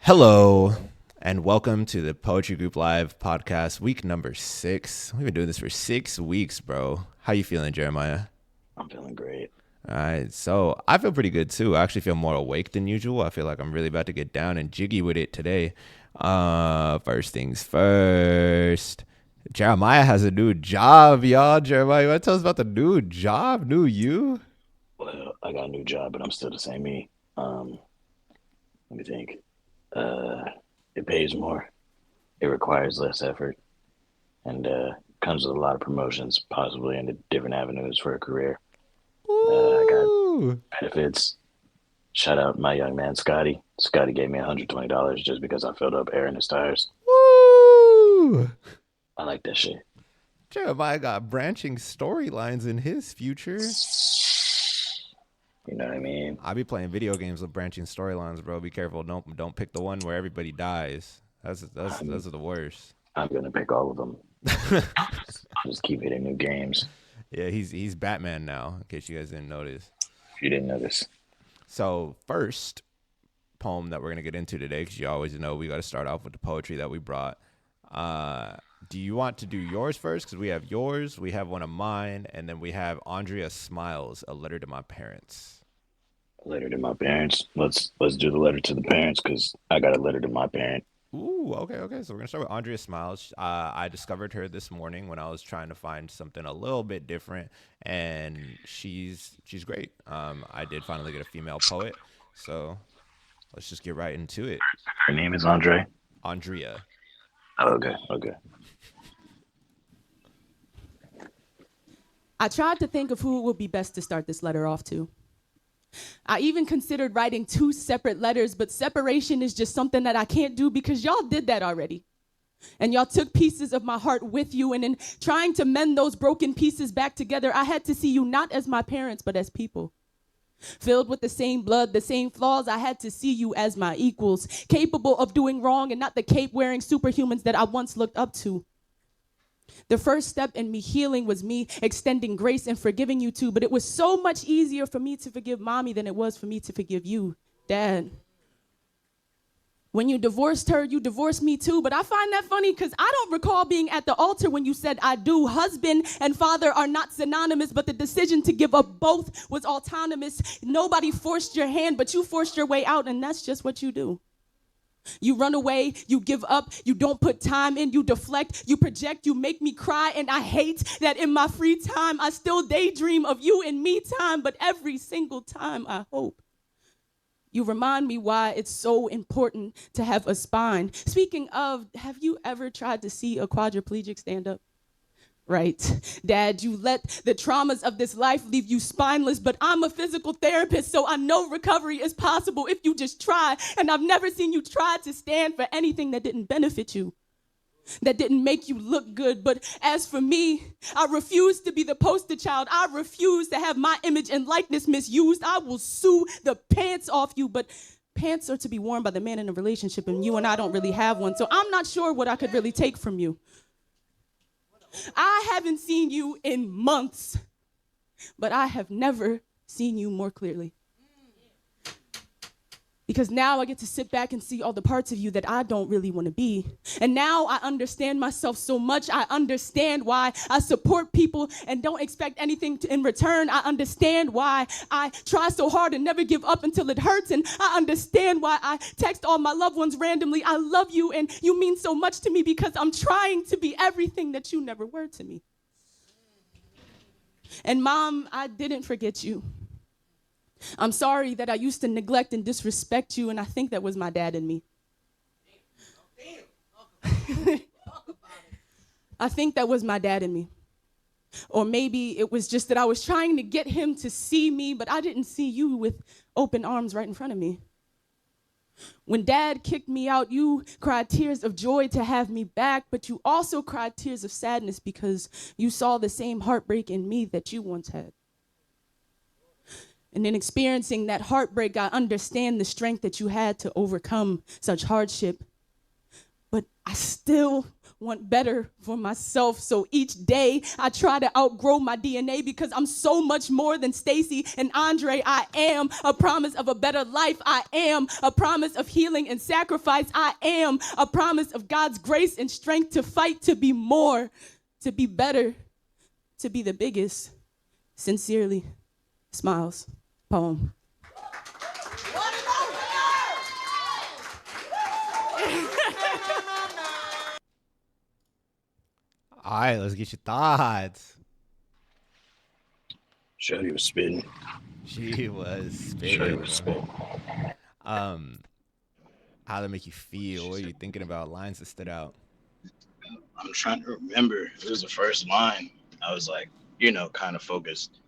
Hello, and welcome to the Poetry Group Live podcast, week number 6. We've been doing this for 6 weeks, bro. How you feeling, Jeremiah? I'm feeling great. All right, so I feel pretty good too. I actually feel more awake than usual. I feel like I'm really about to get down and jiggy with it today. First things first. Jeremiah has a new job, y'all. Jeremiah, you want to tell us about the new job, new you? Well, I got a new job, but I'm still the same me. Let me think. It pays more. It requires less effort, and comes with a lot of promotions, possibly into different avenues for a career. I got Ooh. benefits. Shout out my young man Scotty. Scotty gave me $120 just because I filled up air in his tires. Woo! I like that shit. Jeremiah got branching storylines in his future. You know what I mean? I be playing video games with branching storylines, bro. Be careful. Don't pick the one where everybody dies. Those are the worst. I'm gonna pick all of them. Just keep hitting new games. Yeah, he's Batman now. In case you guys didn't notice. If you didn't notice. So first poem that we're gonna get into today, because you always know we got to start off with the poetry that we brought. Do you want to do yours first? Because we have yours, we have one of mine, and then we have Andrea Smiles, a letter to my parents. Letter to my parents. Let's do the letter to the parents because I got a letter to my parent. Ooh, okay. So we're gonna start with Andrea Smiles. I discovered her this morning when I was trying to find something a little bit different, and she's great. I did finally get a female poet, so let's just get right into it. Her name is Andre. Andrea. Oh, okay. I tried to think of who would be best to start this letter off to. I even considered writing 2 separate letters, but separation is just something that I can't do because y'all did that already. And y'all took pieces of my heart with you, and in trying to mend those broken pieces back together, I had to see you not as my parents, but as people. Filled with the same blood, the same flaws, I had to see you as my equals, capable of doing wrong and not the cape-wearing superhumans that I once looked up to. The first step in me healing was me extending grace and forgiving you too, but it was so much easier for me to forgive mommy than it was for me to forgive you, Dad. When you divorced her, you divorced me too, but I find that funny because I don't recall being at the altar when you said I do. Husband and father are not synonymous, but the decision to give up both was autonomous. Nobody forced your hand, but you forced your way out, and that's just what you do. You run away, you give up, you don't put time in, you deflect, you project, you make me cry, and I hate that in my free time I still daydream of you and me time, but every single time I hope. You remind me why it's so important to have a spine. Speaking of, have you ever tried to see a quadriplegic stand up? Right. Dad, you let the traumas of this life leave you spineless, but I'm a physical therapist, so I know recovery is possible if you just try. And I've never seen you try to stand for anything that didn't benefit you, that didn't make you look good. But as for me, I refuse to be the poster child. I refuse to have my image and likeness misused. I will sue the pants off you, but pants are to be worn by the man in a relationship, and you and I don't really have one. So I'm not sure what I could really take from you. I haven't seen you in months, but I have never seen you more clearly. Because now I get to sit back and see all the parts of you that I don't really want to be. And now I understand myself so much. I understand why I support people and don't expect anything in return. I understand why I try so hard and never give up until it hurts. And I understand why I text all my loved ones randomly. I love you and you mean so much to me because I'm trying to be everything that you never were to me. And Mom, I didn't forget you. I'm sorry that I used to neglect and disrespect you, and I think that was my dad in me. I think that was my dad in me. Or maybe it was just that I was trying to get him to see me, but I didn't see you with open arms right in front of me. When Dad kicked me out, you cried tears of joy to have me back, but you also cried tears of sadness because you saw the same heartbreak in me that you once had. And in experiencing that heartbreak, I understand the strength that you had to overcome such hardship. But I still want better for myself. So each day I try to outgrow my DNA because I'm so much more than Stacy and Andre. I am a promise of a better life. I am a promise of healing and sacrifice. I am a promise of God's grace and strength to fight, to be more, to be better, to be the biggest. Sincerely, Smiles. Poem. All right, let's get your thoughts. Shorty was spitting. She was Shorty spitting. was spitting. How did it make you feel? What are you thinking about? Lines that stood out. I'm trying to remember. It was the first line. I was like, kind of focused.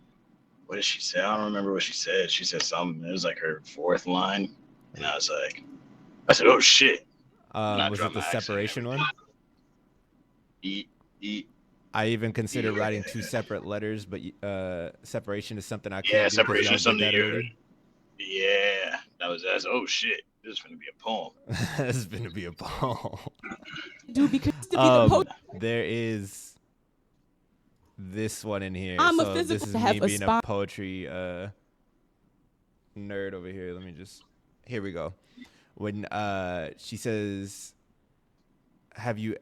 What did she say? I don't remember what she said. She said something. It was like her fourth line. And I said, oh shit. Was it the separation one? Eat. I even considered writing two separate letters, but separation is something I can't do. Yeah, separation is something you already. Yeah, that's oh shit. This is gonna be a poem. This is gonna be a poem. Do because to be the there is this one in here. I'm so a physical this is to have me a being spot. a poetry nerd over here. Let me just. Here we go. When she says, "Have you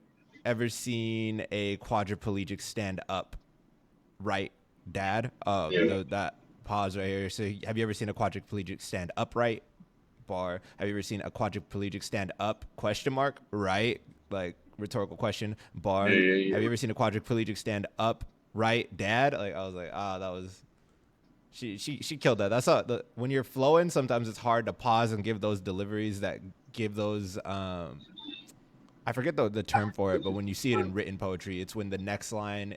ever seen a quadriplegic stand up? Right, Dad?" That pause right here. So, have you ever seen a quadriplegic stand upright? Bar. Have you ever seen a quadriplegic stand up? Question mark. Right. Like rhetorical question. Bar. Yeah. Have you ever seen a quadriplegic stand up? Right, Dad? Like I was like, that was. She killed that. That's when you're flowing. Sometimes it's hard to pause and give those deliveries that give those. I forget the term for it, but when you see it in written poetry, it's when the next line,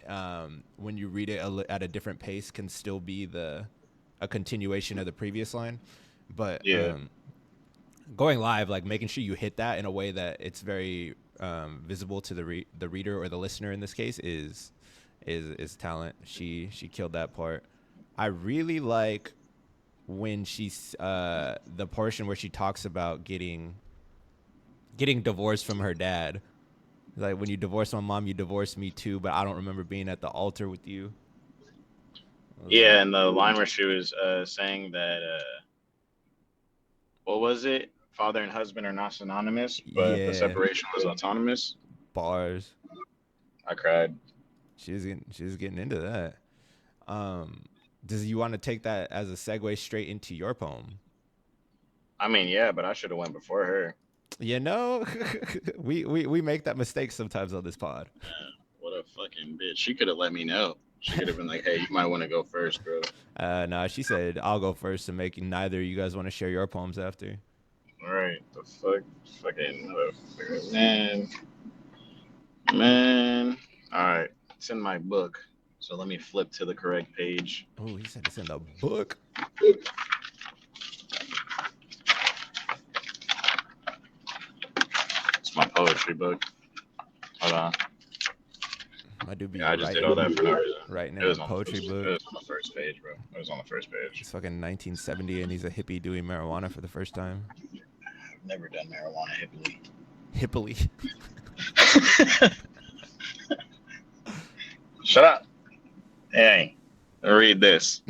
when you read it at a different pace, can still be a continuation of the previous line. But going live, like making sure you hit that in a way that it's very visible to the reader or the listener in this case is talent. She killed that part. I really like when she's the portion where she talks about getting divorced from her dad. Like, when you divorce my mom, you divorced me too, but I don't remember being at the altar with you. Yeah, and the line where she was saying that, what was it? Father and husband are not synonymous, but the separation was autonomous. Bars. I cried. She was getting into that. Does you want to take that as a segue straight into your poem? I mean, yeah, but I should have went before her. We make that mistake sometimes on this pod. Yeah, what a fucking bitch. She could have let me know. She could have been like, hey, you might want to go first, bro. Nah, she said, I'll go first and make neither of you guys want to share your poems after. All right. The fuck? Fucking motherfucker. Man. All right. It's in my book. So let me flip to the correct page. Oh, he said it's in the book. It's my poetry book. Hold on. I do be. Yeah, I just did all that for no reason. Writing in a poetry book. It was on the first page, bro. It was on the first page. It's fucking 1970, and he's a hippie doing marijuana for the first time. I've never done marijuana hippily. Shut up. Hey, read this.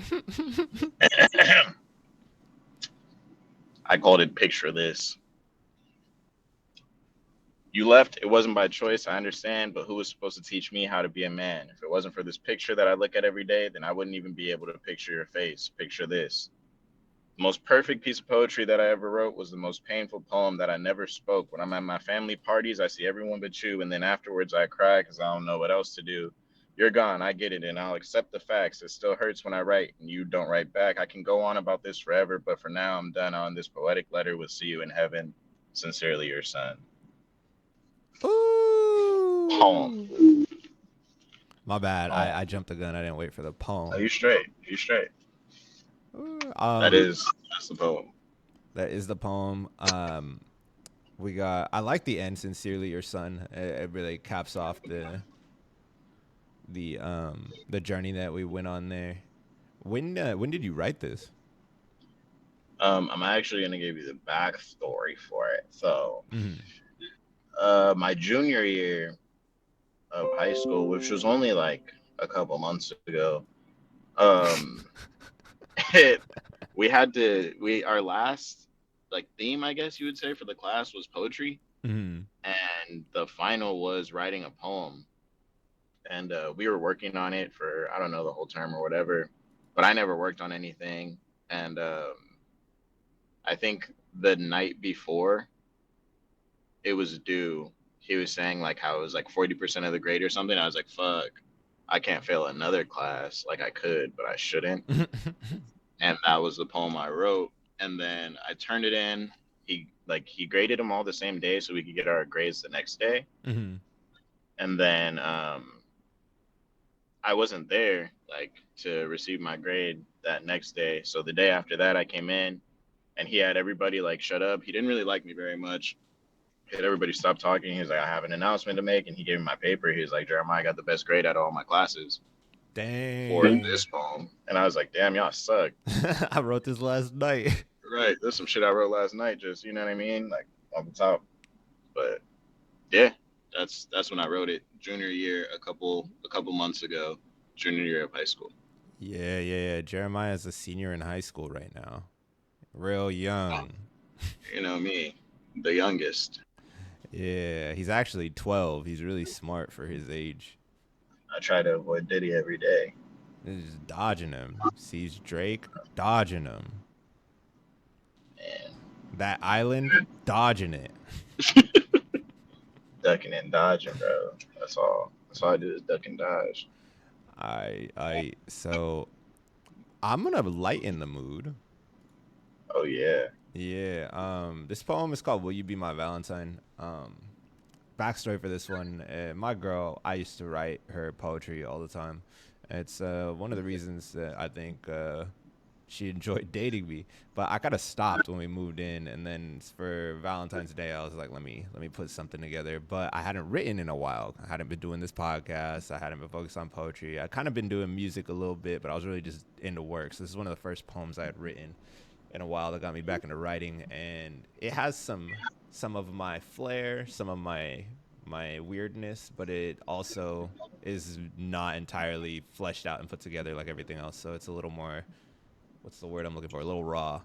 I called it Picture This. You left, it wasn't by choice, I understand, but who was supposed to teach me how to be a man? If it wasn't for this picture that I look at every day, then I wouldn't even be able to picture your face. Picture this. The most perfect piece of poetry that I ever wrote was the most painful poem that I never spoke. When I'm at my family parties, I see everyone but you, and then afterwards I cry because I don't know what else to do. You're gone, I get it, and I'll accept the facts. It still hurts when I write, and you don't write back. I can go on about this forever, but for now I'm done on this poetic letter. We'll see you in heaven. Sincerely, your son. Ooh. Poem. My bad. I jumped the gun. I didn't wait for the poem. Oh, you straight. That's the poem. That is the poem. I like the end. Sincerely, your son. It really caps off the journey that we went on there. When did you write this? I'm actually gonna give you the backstory for it. So, my junior year, of high school, which was only like a couple months ago. Um, it, we our last like theme, I guess you would say, for the class was poetry, Mhm. and the final was writing a poem. And we were working on it for I don't know the whole term or whatever, but I never worked on anything. And I think the night before it was due, he was saying like how it was like 40% of the grade or something. I was like, fuck, I can't fail another class. Like I could, but I shouldn't. And that was the poem I wrote. And then I turned it in. He graded them all the same day so we could get our grades the next day. Mhm. And then I wasn't there like to receive my grade that next day. So the day after that, I came in and he had everybody like shut up. He didn't really like me very much. He had everybody stop talking. He was like, I have an announcement to make. And he gave me my paper. He was like, Jeremiah got the best grade out of all my classes for Dang. this poem. And I was like, damn, y'all suck. I wrote this last night. Right. There's some shit I wrote last night. Just, you know what I mean? Like on the top. But yeah, that's when I wrote it. Junior year, a couple months ago, junior year of high school. Yeah, yeah, yeah. Jeremiah is a senior in high school right now. Real young. You know me, the youngest. Yeah, he's actually 12. He's really smart for his age. I try to avoid Diddy every day. He's just dodging him. Sees Drake, dodging him. And That island, dodging it. ducking and dodging, bro. That's all. That's all I do is duck and dodge. So I'm gonna lighten the mood. Oh yeah. Yeah. This poem is called "Will You Be My Valentine." Backstory for this one: my girl, I used to write her poetry all the time. It's one of the reasons that I think she enjoyed dating me. But I kind of stopped when we moved in, and then for Valentine's Day, I was like, let me put something together. But I hadn't written in a while. I hadn't been doing this podcast. I hadn't been focused on poetry. I kind of been doing music a little bit, but I was really just into work. So this is one of the first poems I had written in a while that got me back into writing, and it has some of my flair, some of my weirdness, but it also is not entirely fleshed out and put together like everything else. So it's a little more, what's the word I'm looking for? A little raw.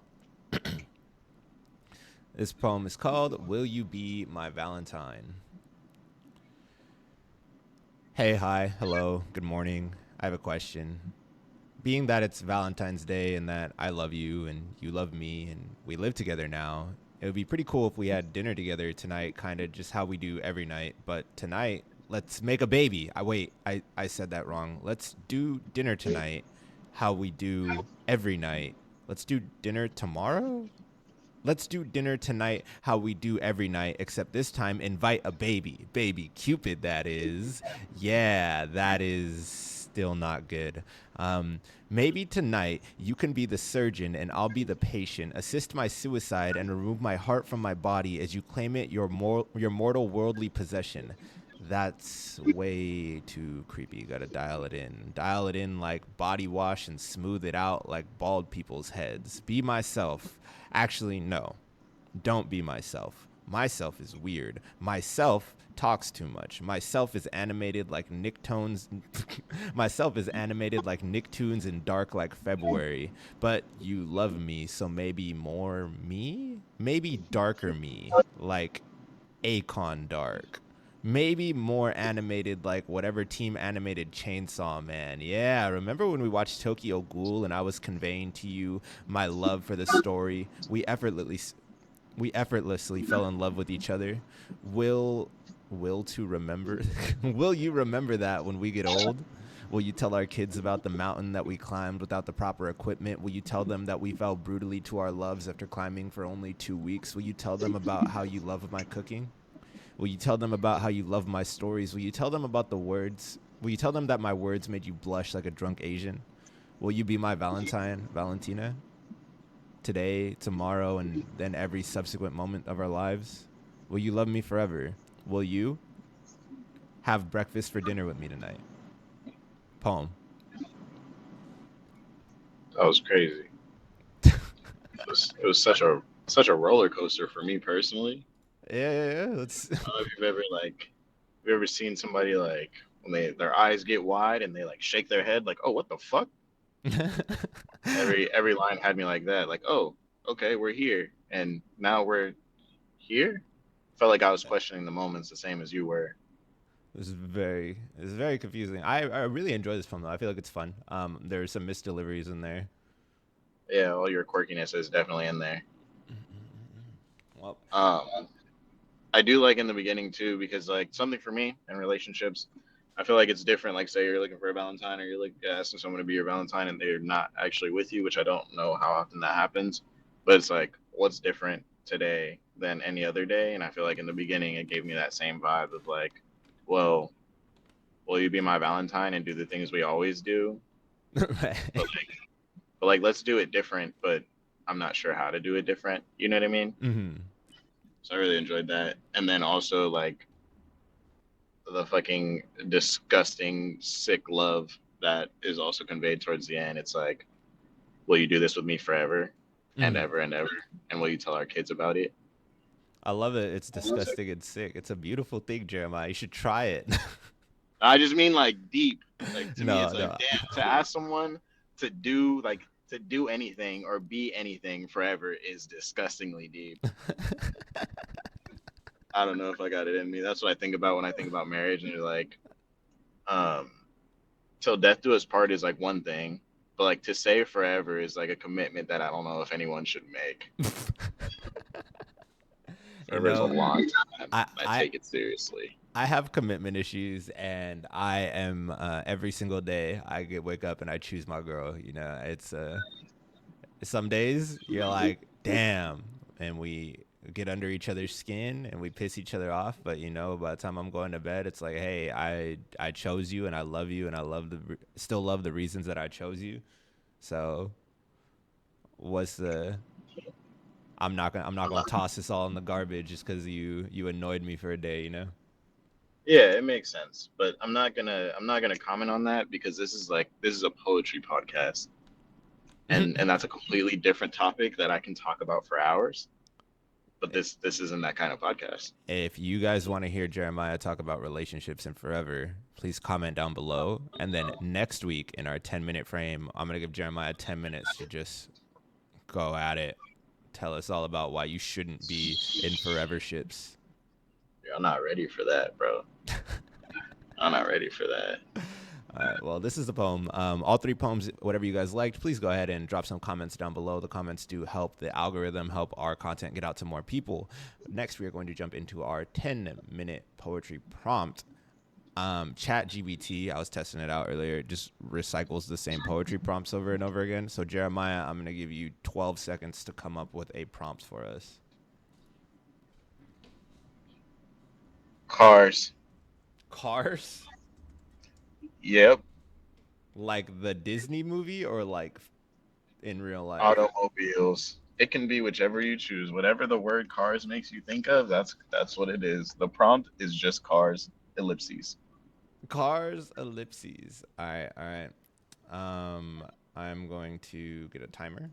This poem is called "Will You Be My Valentine?" Hey, hi, hello, good morning. I have a question. Being that it's Valentine's Day and that I love you and you love me and we live together now, it would be pretty cool if we had dinner together tonight, kind of just how we do every night. But tonight, let's make a baby. I said that wrong. Let's do dinner tonight how we do every night. Let's do dinner tomorrow? Let's do dinner tonight how we do every night, except this time invite a baby. Baby Cupid, that is. Yeah, that is still not good. Maybe tonight you can be the surgeon and I'll be the patient. Assist my suicide and remove my heart from my body as you claim it your mortal worldly possession. That's way too creepy. You gotta dial it in. Dial it in like body wash and smooth it out like bald people's heads. Be myself. Actually, no. Don't be myself. Myself is weird. Myself talks too much. Myself is animated like Nicktoons. Myself is animated like Nicktoons in dark like February. But you love me, so maybe more me? Maybe darker me, like Akon dark. Maybe more animated like whatever team animated Chainsaw Man. Yeah, remember when we watched Tokyo Ghoul and I was conveying to you my love for the story? We effortlessly fell in love with each other. Will to remember will you remember that when we get old? Will you tell our kids about the mountain that we climbed without the proper equipment? Will you tell them that we fell brutally to our loves after climbing for only 2 weeks? Will you tell them about how you love my cooking? Will you tell them about how you love my stories? Will you tell them about the words? Will you tell them that my words made you blush like a drunk Asian? Will you be my Valentine, Valentina? Today, tomorrow, and then every subsequent moment of our lives? Will you love me forever? Will you have breakfast for dinner with me tonight? Poem. That was crazy. It was such a roller coaster for me personally. Yeah. Let's. I don't know if you've ever like you ever seen somebody like when their eyes get wide and they like shake their head like, oh, what the fuck? Every line had me like that. Like, oh, okay, we're here, and now we're here. Felt like I was questioning the moments the same as you were. It was very confusing. I really enjoy this film though. I feel like it's fun. There's some misdeliveries in there. Yeah, all your quirkiness is definitely in there. Well, I do like in the beginning too because like something for me in relationships, I feel like it's different. Like say you're looking for a Valentine or you're like asking someone to be your Valentine and they're not actually with you, which I don't know how often that happens. But it's like what's different today than any other day, and I feel like in the beginning it gave me that same vibe of like, well, will you be my Valentine and do the things we always do? right. But like let's do it different, but I'm not sure how to do it different. You know what I mean? Mm-hmm. So I really enjoyed that. And then also like the fucking disgusting sick love that is also conveyed towards the end. It's like, will you do this with me forever and Mm-hmm. ever and ever? And will you tell our kids about it? I love it. It's disgusting and sick. It's a beautiful thing, Jeremiah. You should try it. I just mean like deep. Like to me, No, it's like no. damn. To ask someone to do like to do anything or be anything forever is disgustingly deep. I don't know if I got it in me. That's what I think about when I think about marriage. And you're like, um, till death do us part is like one thing, but like to say forever is like a commitment that I don't know if anyone should make. You Forever is a know, long time. I, I I take it seriously. I have commitment issues, and I am every single day wake up and I choose my girl. You know, it's some days you're like, damn, and we get under each other's skin and we piss each other off. But you know, by the time I'm going to bed, it's like, hey, I chose you and I love you and I still love the reasons that I chose you. So what's the I'm not gonna toss this all in the garbage just because you annoyed me for a day. You know. Yeah, it makes sense, but I'm not gonna comment on that because this is a poetry podcast, and that's a completely different topic that I can talk about for hours. But this isn't that kind of podcast. If you guys want to hear Jeremiah talk about relationships and forever, please comment down below. And then next week in our 10-minute frame, I'm going to give Jeremiah 10 minutes to just go at it. Tell us all about why you shouldn't be in forever ships. I'm not ready for that, bro. I'm not ready for that. All right. Well, this is the poem. All three poems, whatever you guys liked, please go ahead and drop some comments down below. The comments do help the algorithm, help our content get out to more people. Next, we are going to jump into our 10-minute poetry prompt. ChatGPT, I was testing it out earlier, just recycles the same poetry prompts over and over again. So, Jeremiah, I'm going to give you 12 seconds to come up with a prompt for us. Cars. Cars? Yep. Like the Disney movie or like in real life? Automobiles. It can be whichever you choose. Whatever the word cars makes you think of, that's what it is. The prompt is just cars, ellipses. Cars, ellipses. All right, all right. I'm going to get a timer.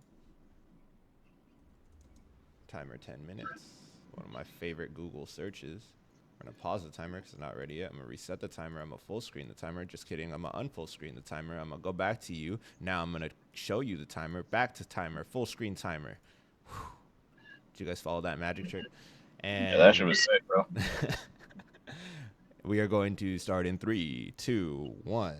Timer 10 minutes. One of my favorite Google searches. I'm going to pause the timer because it's not ready yet. I'm going to reset the timer. I'm going to full screen the timer. Just kidding. I'm going to unfull screen the timer. I'm going to go back to you. Now I'm going to show you the timer. Back to timer. Full screen timer. Whew. Did you guys follow that magic trick? And Yeah, that shit was sick, bro. we are going to start in 3, 2, 1.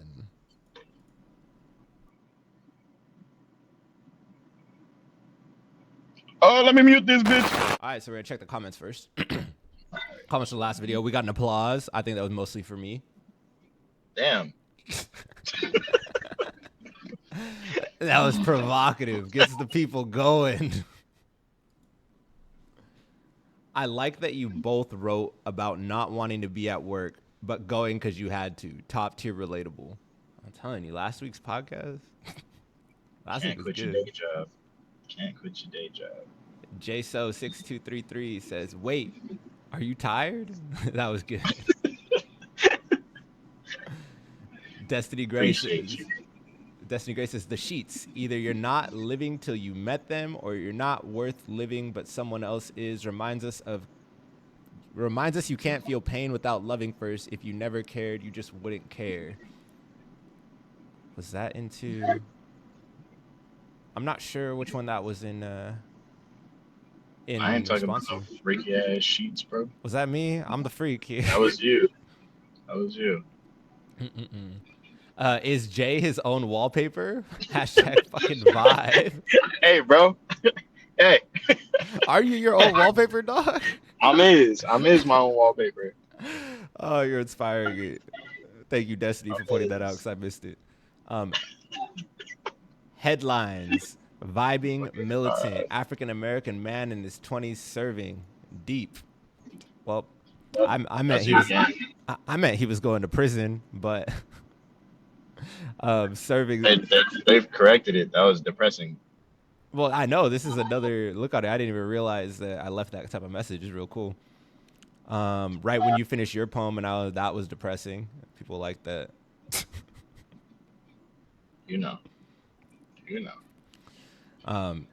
Oh, let me mute this bitch. All right, so we're going to check the comments first. Comments from the last video. We got an applause. I think that was mostly for me. Damn. That was provocative. Gets the people going. I like that you both wrote about not wanting to be at work, but going because you had to. Top tier relatable. I'm telling you, last week's podcast. Last week Can't was quit your good. day job. Can't quit your day job. JSO6233 says, wait, are you tired? That was good. Destynee Gray says, the sheets. Either you're not living till you met them, or you're not worth living, but someone else is. Reminds us of Reminds us you can't feel pain without loving first. If you never cared, you just wouldn't care. Was that into? I'm not sure which one that was in I ain't talking about response no to. freaky ass sheets, bro. Was that me? I'm the freak here. That was you. That was you. Is Jay his own wallpaper? Hashtag fucking vibe. Hey, bro. Hey, Are you your own wallpaper, dog? I'm is my own wallpaper. Oh, you're inspiring it. Thank you, Destiny, for pointing that out because I missed it. Headlines: vibing, militant, African American man in his 20s serving. Deep. Well, I meant he was. I meant he was going to prison, but serving. They've corrected it. That was depressing. Well, I know this is another look at it. I didn't even realize that I left that type of message. It's real cool. Right when you finish your poem, and that was depressing. People like that. You know.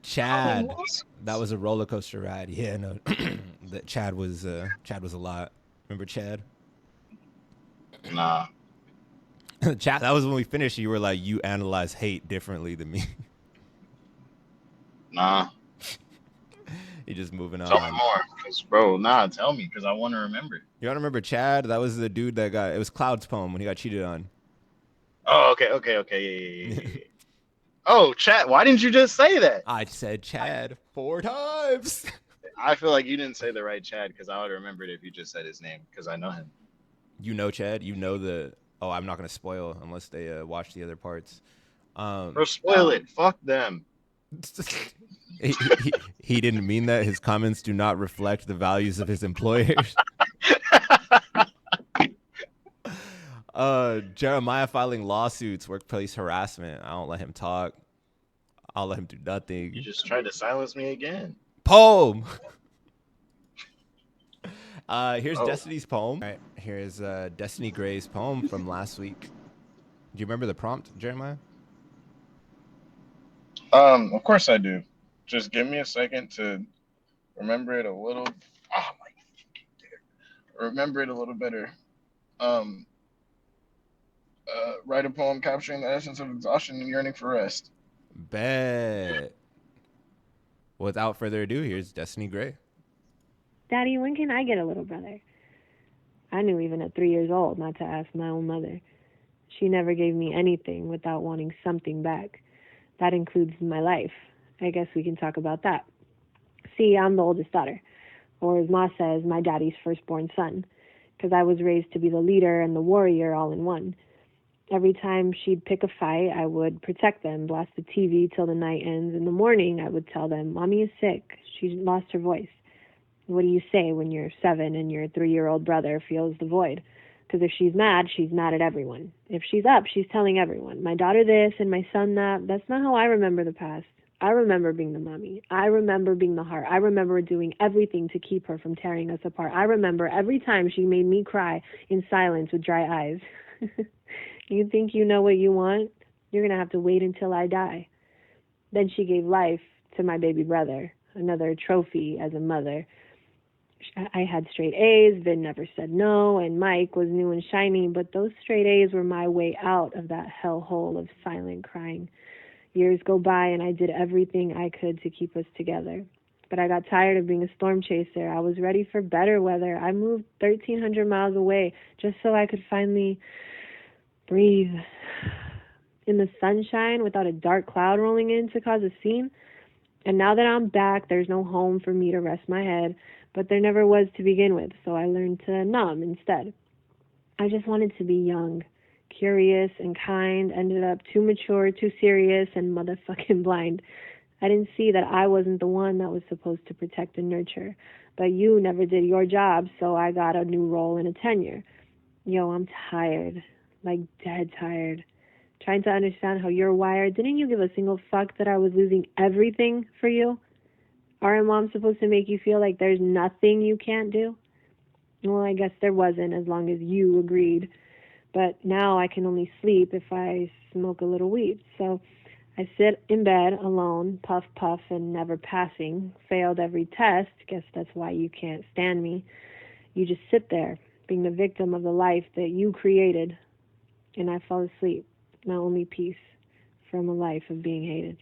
Chad, that was a roller coaster ride. Yeah, no, that Chad was a lot. Remember Chad? Nah. Chad, that was when we finished. You were like, you analyze hate differently than me. Nah. You're just moving on. Tell me more, cause bro. Nah, tell me, cause I want to remember. You don't remember Chad? That was the dude that got. It was Cloud's poem when he got cheated on. Oh, okay. Yeah. Oh, Chad. Why didn't you just say that? I said Chad 4 times. I feel like you didn't say the right Chad, because I would have remembered if you just said his name, because I know him. You know Chad. You know the. Oh, I'm not gonna spoil unless they watch the other parts. Bro, spoil it. Fuck them. He didn't mean that. His comments do not reflect the values of his employers. Jeremiah filing lawsuits, workplace harassment. I don't let him talk. I'll let him do nothing. You just tried to silence me again. Poem. Here's Destiny's poem. All right, here's Destynee Gray's poem from last week. Do you remember the prompt, Jeremiah? Of course I do. Just give me a second to remember it a little. Oh my God. Remember it a little better. Write a poem capturing the essence of exhaustion and yearning for rest. Bet. Without further ado, here's Destynee Gray. Daddy, when can I get a little brother? I knew even at 3 years old not to ask my own mother. She never gave me anything without wanting something back. That includes my life. I guess we can talk about that. See, I'm the oldest daughter, or as Ma says, my daddy's firstborn son, because I was raised to be the leader and the warrior all in one. Every time she'd pick a fight, I would protect them, blast the TV till the night ends. In the morning, I would tell them, Mommy is sick. She lost her voice. What do you say when you're 7 and your 3-year-old brother feels the void? Because if she's mad at everyone. If she's up, she's telling everyone, my daughter this and my son that. That's not how I remember the past. I remember being the mommy. I remember being the heart. I remember doing everything to keep her from tearing us apart. I remember every time she made me cry in silence with dry eyes. You think you know what you want? You're going to have to wait until I die. Then she gave life to my baby brother, another trophy as a mother. I had straight A's, Vin never said no, and Mike was new and shiny, but those straight A's were my way out of that hellhole of silent crying. Years go by, and I did everything I could to keep us together. But I got tired of being a storm chaser. I was ready for better weather. I moved 1,300 miles away just so I could finally breathe in the sunshine without a dark cloud rolling in to cause a scene. And now that I'm back, there's no home for me to rest my head, but there never was to begin with, so I learned to numb instead. I just wanted to be young, curious, and kind, ended up too mature, too serious, and motherfucking blind. I didn't see that I wasn't the one that was supposed to protect and nurture, but you never did your job, so I got a new role and a tenure. Yo, I'm tired, like dead tired. Trying to understand how you're wired. Didn't you give a single fuck that I was losing everything for you? Aren't moms supposed to make you feel like there's nothing you can't do? Well, I guess there wasn't, as long as you agreed. But now I can only sleep if I smoke a little weed. So I sit in bed alone, puff, and never passing. Failed every test. Guess that's why you can't stand me. You just sit there being the victim of the life that you created, and I fall asleep, my only peace from a life of being hated.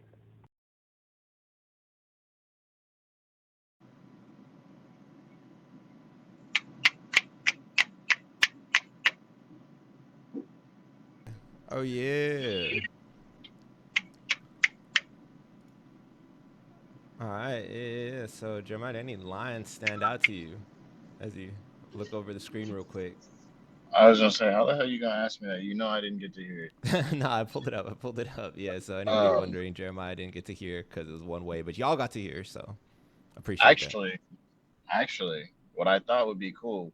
Oh yeah. All right. Yeah. So Jeremiah, any lines stand out to you as you look over the screen real quick? I was gonna say, how the hell you gonna ask me that? You know I didn't get to hear it. No, I pulled it up. Yeah. So anybody wondering, Jeremiah didn't get to hear because it was one way, but y'all got to hear. So appreciate that. Actually, what I thought would be cool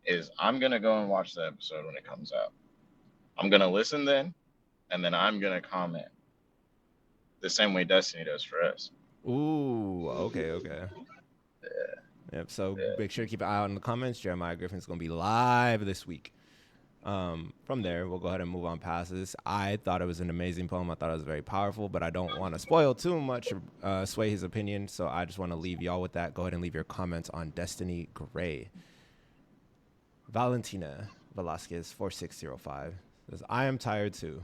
is I'm gonna go and watch the episode when it comes out. I'm gonna listen then, and then I'm gonna comment the same way Destiny does for us. Ooh. Okay. Yeah. Yep. So Yeah. make sure to keep an eye out in the comments. Jeremiah Griffin's gonna be live this week. From there, we'll go ahead and move on past this. I thought it was an amazing poem. I thought it was very powerful, but I don't want to spoil too much or sway his opinion. So I just want to leave y'all with that. Go ahead and leave your comments on Destynee Gray. Valentina Velasquez 4605 says, I am tired too.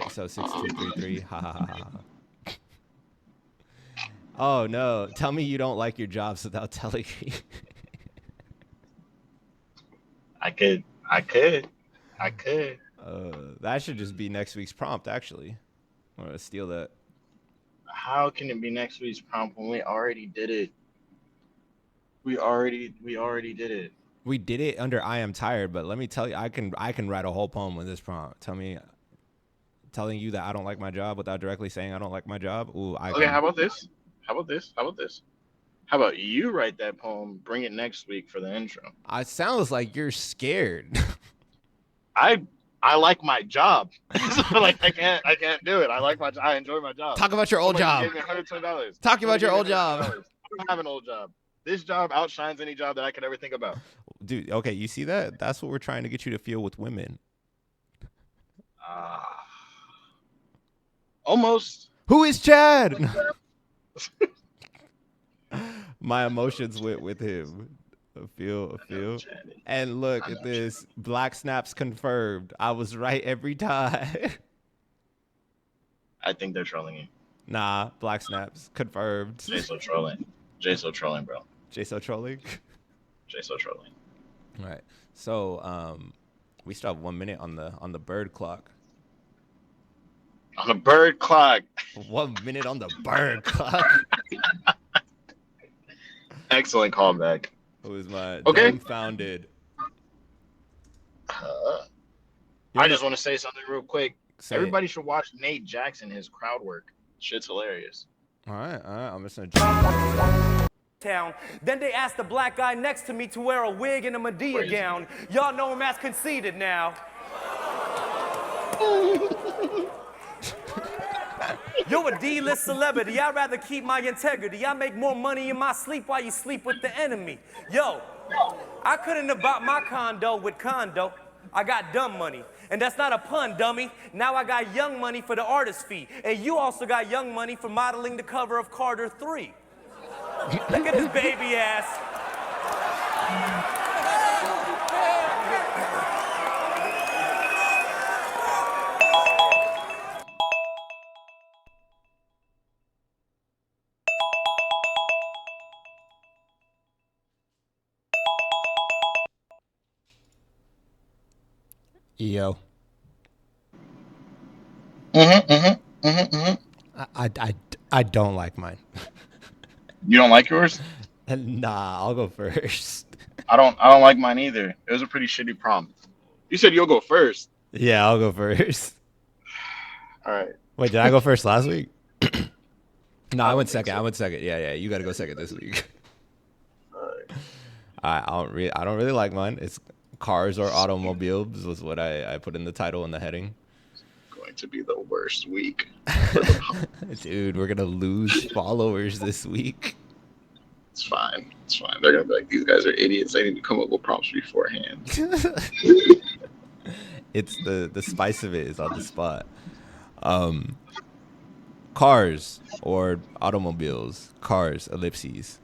So 6233. Ha ha ha ha. Oh no. Tell me you don't like your jobs without telling me. I could. That should just be next week's prompt, actually. I'm gonna steal that. How can it be next week's prompt when we already did it? We already did it. We did it under I am tired, but let me tell you, I can write a whole poem with this prompt. Telling you that I don't like my job without directly saying I don't like my job. Ooh, Okay, how about this? How about you write that poem, bring it next week for the intro? It sounds like you're scared. I like my job. So like I can't do it. I enjoy my job. Talk about your old job. Gave me $120. Talk about your old job. I don't have an old job. This job outshines any job that I could ever think about. Dude, okay, you see that? That's what we're trying to get you to feel with women. Almost. Who is Chad? My emotions went with him. I feel. And look at this. Black snaps confirmed. I was right every time. I think they're trolling you. Nah, black snaps confirmed. JSO trolling. JSO trolling, bro. JSO trolling? JSO trolling. All right. So we still have 1 minute on the bird clock. On the bird clock. 1 minute on the bird clock. Excellent callback. It was my Okay. dumbfounded. I just want to say something real quick. Everybody It. should watch Nate Jackson, his crowd work. Shit's hilarious. All right. I'm just gonna. Town. Then they asked the black guy next to me to wear a wig and a Medea gown. Y'all know him as conceited now. You're a D-list celebrity. I'd rather keep my integrity. I make more money in my sleep while you sleep with the enemy. Yo, I couldn't have bought my condo with condo. I got dumb money. And that's not a pun, dummy. Now I got young money for the artist fee. And you also got young money for modeling the cover of Carter 3. Look at this baby ass. Yo. I don't like mine. You don't like yours? Nah, I'll go first. I don't like mine either. It was a pretty shitty prompt. You said you'll go first. Yeah, I'll go first. All right. Wait, did I go first last week? No, I went second. Yeah, you got to go second this week. All right. I don't really like mine. It's cars or automobiles was what I put in the title and the heading. Going to be the worst week. Dude, we're gonna lose followers this week. It's fine. They're gonna be like, these guys are idiots. They need to come up with prompts beforehand. It's the spice of it is on the spot. Cars or automobiles. Cars, ellipses.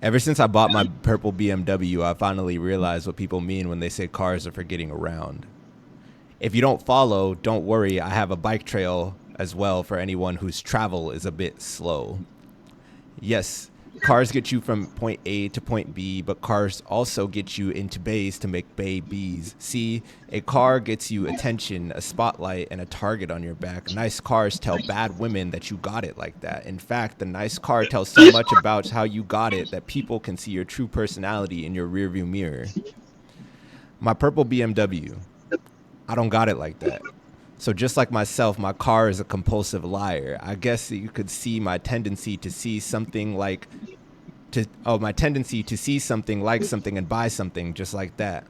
Ever since I bought my purple BMW, I finally realized what people mean when they say cars are for getting around. If you don't follow, don't worry, I have a bike trail as well for anyone whose travel is a bit slow. Yes, cars get you from point A to point B, but cars also get you into bays to make babies. See, a car gets you attention, a spotlight, and a target on your back. Nice cars tell bad women that you got it like that. In fact, the nice car tells so much about how you got it that people can see your true personality in your rearview mirror. My purple BMW, I don't got it like that. So just like myself, my car is a compulsive liar. I guess you could see my tendency to see something like my tendency to see something like something and buy something just like that.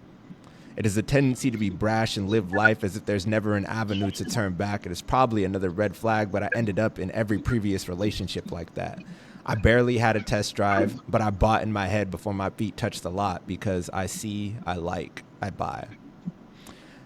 It is a tendency to be brash and live life as if there's never an avenue to turn back. It is probably another red flag, but I ended up in every previous relationship like that. I barely had a test drive, but I bought in my head before my feet touched the lot because I see, I like, I buy.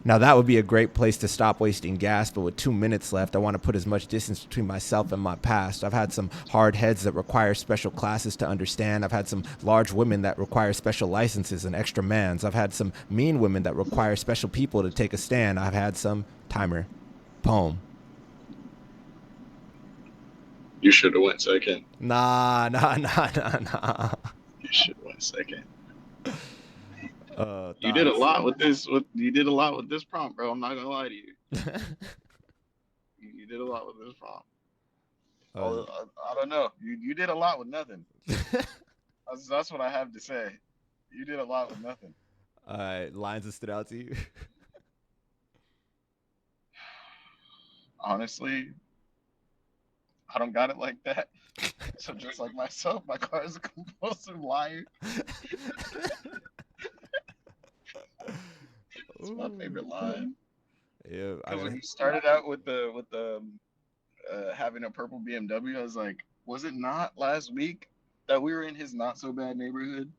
Now, that would be a great place to stop wasting gas, but with 2 minutes left, I want to put as much distance between myself and my past. I've had some hard heads that require special classes to understand. I've had some large women that require special licenses and extra mans. I've had some mean women that require special people to take a stand. I've had some timer. Poem. You should have went second. Nah. You should have went second. You Thoughts? did a lot with this. You did a lot with this prompt, bro. I'm not gonna lie to you. You did a lot with this prompt. I don't know. You did a lot with nothing. That's what I have to say. You did a lot with nothing. Lines that stood out to you? Honestly, I don't got it like that. So just like myself, my car is a compulsive liar. It's my favorite line. Yeah, Because when he started out with the having a purple BMW, I was like, was it not last week that we were in his not so bad neighborhood?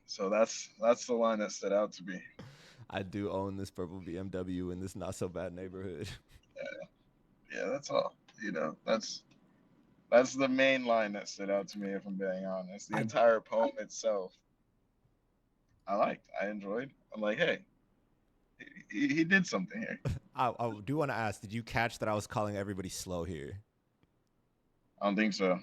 So that's the line that stood out to me. I do own this purple BMW in this not so bad neighborhood. Yeah, that's all. That's the main line that stood out to me, if I'm being honest. The entire poem itself, I enjoyed. I'm like, hey, he did something here. I do want to ask, did you catch that I was calling everybody slow here? I don't think so.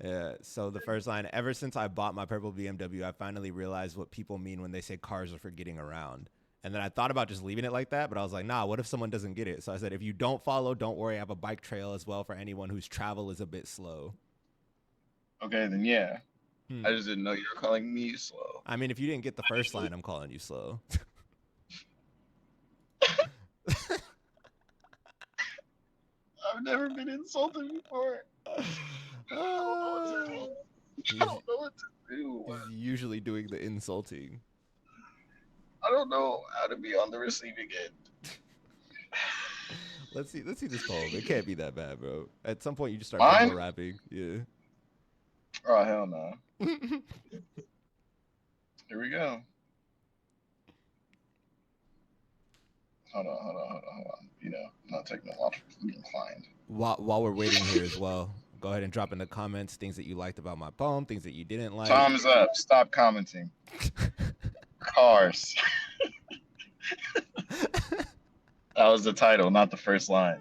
Yeah, so the first line, ever since I bought my purple BMW, I finally realized what people mean when they say cars are for getting around. And then I thought about just leaving it like that, but I was like, nah, what if someone doesn't get it? So I said, if you don't follow, don't worry. I have a bike trail as well for anyone whose travel is a bit slow. Okay, then yeah. I just didn't know you were calling me slow. I mean, if you didn't get the first line, I'm calling you slow. I've never been insulted before. I don't know what to do. He's usually doing the insulting. I don't know how to be on the receiving end. Let's see this poem. It can't be that bad, bro. At some point, you just start Mine? rapping. Yeah. Oh, hell no. Here we go. Hold on. I'm not technologically inclined. While we're waiting here as well, go ahead and drop in the comments things that you liked about my poem, things that you didn't like. Time's up. Stop commenting. Cars. That was the title, not the first line.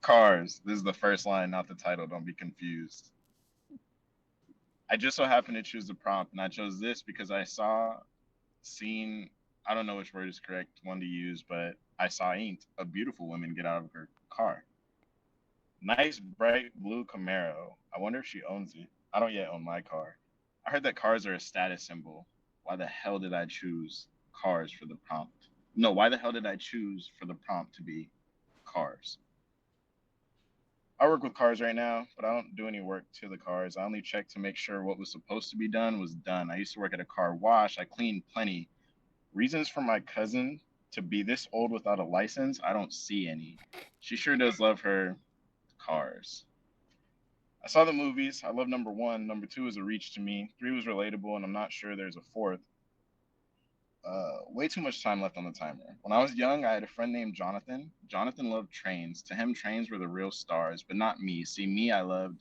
Cars. This is the first line, not the title. Don't be confused. I just so happened to choose the prompt, and I chose this because I seen, I don't know which word is correct one to use, but I saw a beautiful woman get out of her car. Nice bright blue Camaro. I wonder if she owns it. I don't yet own my car. I heard that cars are a status symbol. Why the hell did I choose cars for the prompt? No, why the hell did I choose for the prompt to be cars? I work with cars right now, but I don't do any work to the cars. I only check to make sure what was supposed to be done was done. I used to work at a car wash. I cleaned plenty. Reasons for my cousin to be this old without a license, I don't see any. She sure does love her cars. I saw the movies. I love number 1. Number 2 is a reach to me. 3 was relatable, and I'm not sure there's a 4th. way too much time left on the timer. When I was young, I had a friend named Jonathan. Jonathan loved trains. To him, trains were the real stars, but not me. See, me, I loved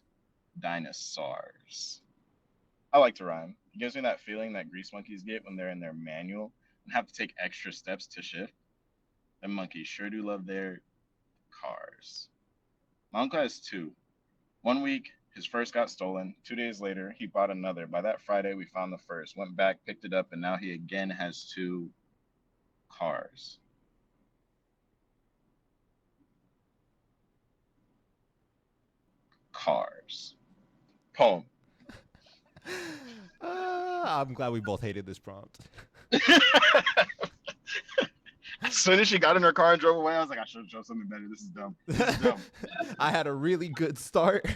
dinosaurs. I like to rhyme. It gives me that feeling that grease monkeys get when they're in their manual and have to take extra steps to shift. And monkeys sure do love their cars. My uncle has two. One week, his first got stolen. 2 days later, he bought another. By that Friday, we found the first, went back, picked it up, and now he again has two cars. Cars. Poem. I'm glad we both hated this prompt. As soon as she got in her car and drove away, I was like, I should have chosen something better. This is dumb. This is dumb. I had a really good start.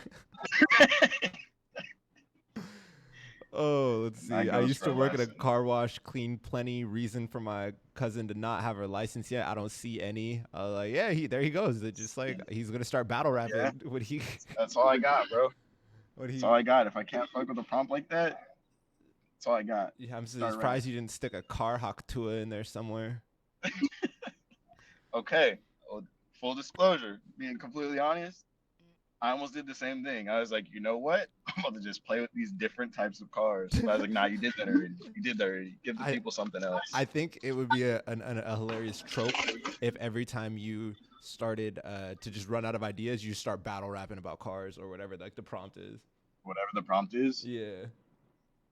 Oh, let's see. I used to work at a car wash, clean plenty. Reason for my cousin to not have her license yet. I don't see any. Like, yeah, there he goes. It's just like he's gonna start battle rapping. Yeah. When he That's all I got, bro. What he? That's all I got. If I can't fuck with a prompt like that, that's all I got. Yeah, I'm surprised you didn't stick a car hawk tua in there somewhere. Okay, well, full disclosure, being completely honest, I almost did the same thing. I was like, you know what? I'm about to just play with these different types of cars. But I was like, nah, you did that already. You did that already. Give the people something else. I think it would be a hilarious trope if every time you started to just run out of ideas, you start battle rapping about cars or whatever like the prompt is. Whatever the prompt is? Yeah.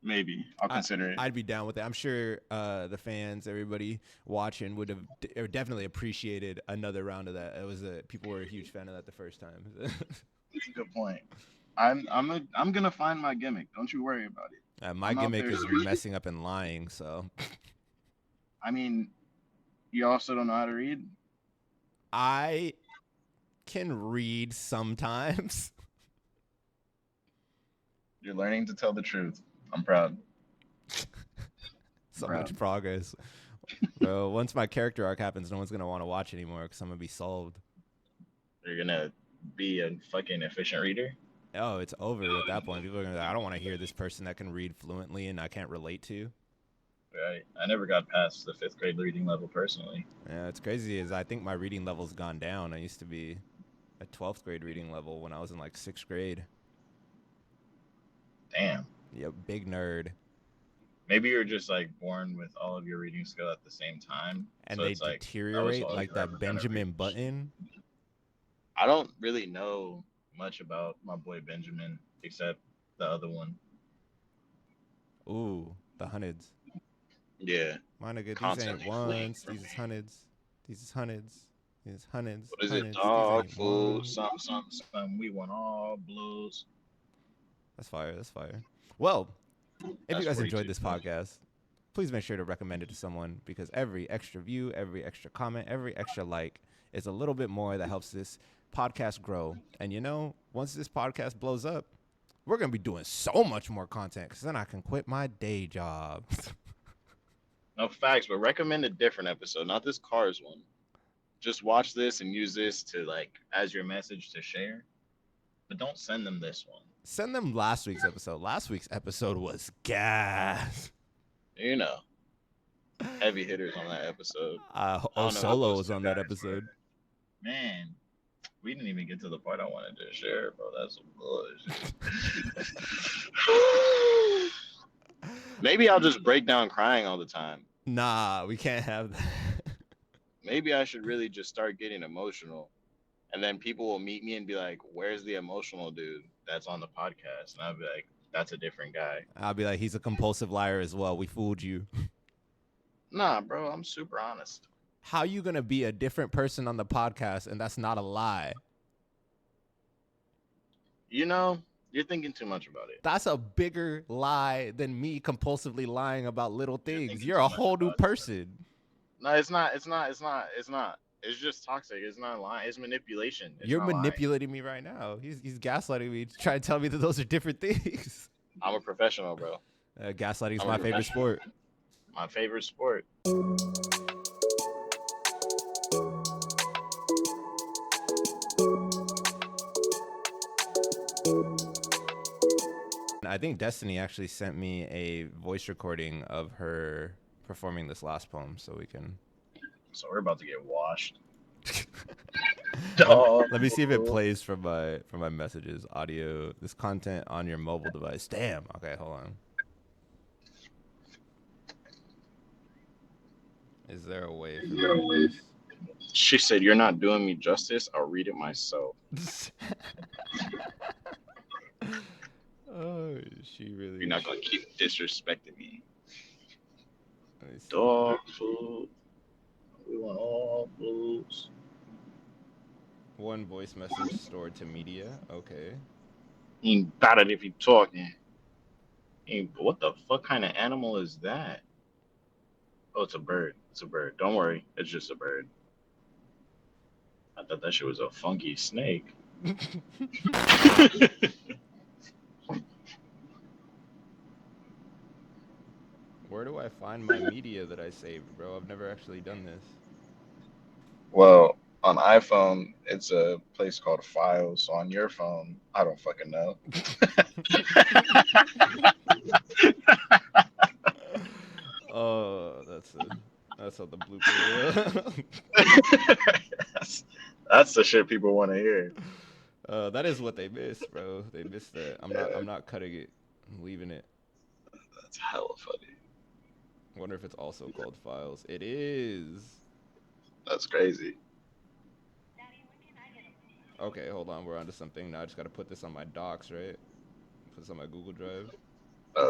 Maybe. I'll consider it. I'd be down with it. I'm sure the fans, everybody watching would have definitely appreciated another round of that. It was people were a huge fan of that the first time. That's a good point. I'm gonna find my gimmick. Don't you worry about it. My gimmick is messing up and lying. So, I mean, you also don't know how to read. I can read sometimes. You're learning to tell the truth. I'm proud. Much progress. Bro, once my character arc happens, no one's gonna want to watch anymore because I'm gonna be solved. You're gonna be a fucking efficient reader. Oh, it's over at that point. People are gonna be like, I don't want to hear this person that can read fluently and I can't relate to. Right. I never got past the 5th grade reading level personally. Yeah, it's crazy. Is I think my reading level's gone down. I used to be at 12th grade reading level when I was in like 6th grade. Damn. Yeah, big nerd. Maybe you're just like born with all of your reading skill at the same time, and so they deteriorate like that Benjamin Button. I don't really know much about my boy Benjamin except the other one. Ooh, the hundreds. Yeah. My nigga, these ain't ones. These is hundreds. These is hundreds. These is hundreds. What is it? Dog food. Something. We want all blues. That's fire. That's fire. Well, if you guys enjoyed this podcast, please make sure to recommend it to someone because every extra view, every extra comment, every extra like is a little bit more that helps this podcast grow. And you know, once this podcast blows up, we're going to be doing so much more content because then I can quit my day job. No facts, but recommend a different episode, not this Cars one. Just watch this and use this to like as your message to share. But don't send them this one. Send them last week's episode. Last week's episode was gas. You know, heavy hitters on that episode. Solo was on that episode. Man, we didn't even get to the part I wanted to share, bro. That's some bullshit. Maybe I'll just break down crying all the time. Nah, we can't have that. Maybe I should really just start getting emotional. And then people will meet me and be like, where's the emotional dude that's on the podcast? And I'll be like, that's a different guy. I'll be like, he's a compulsive liar as well. We fooled you. Nah, bro, I'm super honest. How you going to be a different person on the podcast and that's not a lie? You know, you're thinking too much about it. That's a bigger lie than me compulsively lying about little things. You're a whole new person. No, it's not. It's just toxic. It's not lying. It's manipulation. You're manipulating me right now. He's gaslighting me, trying to tell me that those are different things. I'm a professional, bro. Gaslighting is my favorite sport. My favorite sport. I think Destynee actually sent me a voice recording of her performing this last poem so we can. So we're about to get washed. Let me see if it plays from my messages. Audio. This content on your mobile device. Damn. Okay, hold on. Is there a way for me to do this? She said, "You're not doing me justice. I'll read it myself." Oh, she really. You're not gonna keep disrespecting me. Let me see. Dog food. We want all foods. One voice message stored to media. Okay. Ain't about it if you talking. Ain't, what the fuck kind of animal is that? Oh, it's a bird. It's a bird. Don't worry, it's just a bird. I thought that shit was a funky snake. Where do I find my media that I saved, bro? I've never actually done this. Well, on iPhone, it's a place called Files. So on your phone, I don't fucking know. Oh, that's how the blooper. That's the shit people want to hear. That is what they missed, bro. They missed that. I'm not cutting it. I'm leaving it. That's hella funny. I wonder if it's also called Files. It is. That's crazy. Okay, hold on. We're onto something. Now I just gotta put this on my docs, right? Put this on my Google Drive.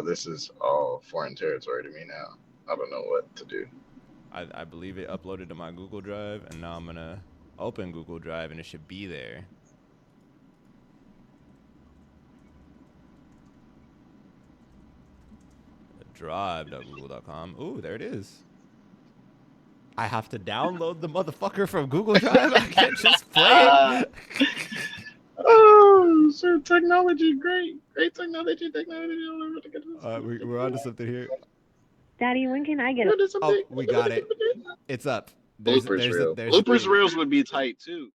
This is all foreign territory to me now. I don't know what to do. I believe it uploaded to my Google Drive, and now I'm gonna open Google Drive, and it should be there. Drive.google.com. Ooh, there it is. I have to download the motherfucker from Google Drive. I can't just play it. Oh, so technology, great technology. We're onto something here. Daddy, when can I get a... Oh, we got it. It's up. Bloopers reels would be tight too.